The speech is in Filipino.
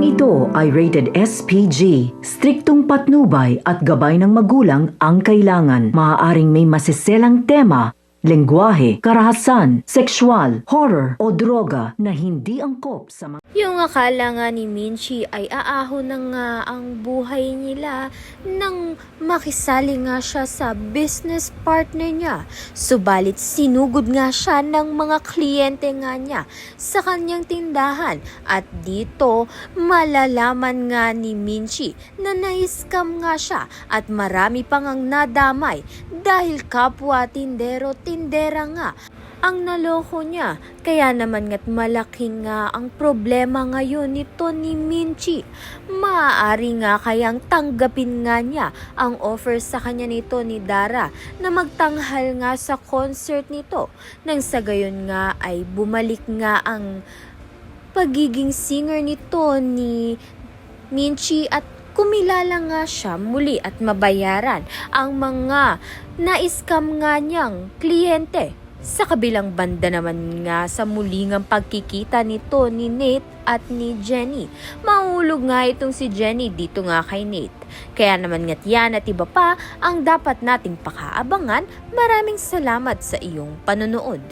ito ay rated SPG. Striktong patnubay at gabay ng magulang ang kailangan. Maaaring may masiselang tema, lengguwahe, karahasan, sexual, horror o droga na hindi angkop sa mga... Yung akala nga ni Minchi ay aahon na nga ang buhay nila nang makisali nga siya sa business partner niya. Subalit sinugod nga siya ng mga kliyente nga niya sa kanyang tindahan at dito malalaman nga ni Minchi na na-scam nga siya at marami pang ang nadamay dahil kapwa tindera nga ang naloko niya. Kaya naman nga't malaki nga ang problema ngayon nito ni Minchi. Maaari nga kayang tanggapin nga niya ang offer sa kanya nito ni Dara na magtanghal nga sa concert nito. Nang sa gayon nga ay bumalik nga ang pagiging singer nito ni Minchi at kumilala nga siya muli at mabayaran ang mga na-scam nga niyang kliyente. Sa kabilang banda naman nga sa muling ang pagkikita nito ni Nate at ni Jenny. Mahulog nga itong si Jenny dito nga kay Nate. Kaya naman nga't yan at iba pa ang dapat nating pakaabangan. Maraming salamat sa iyong panonood.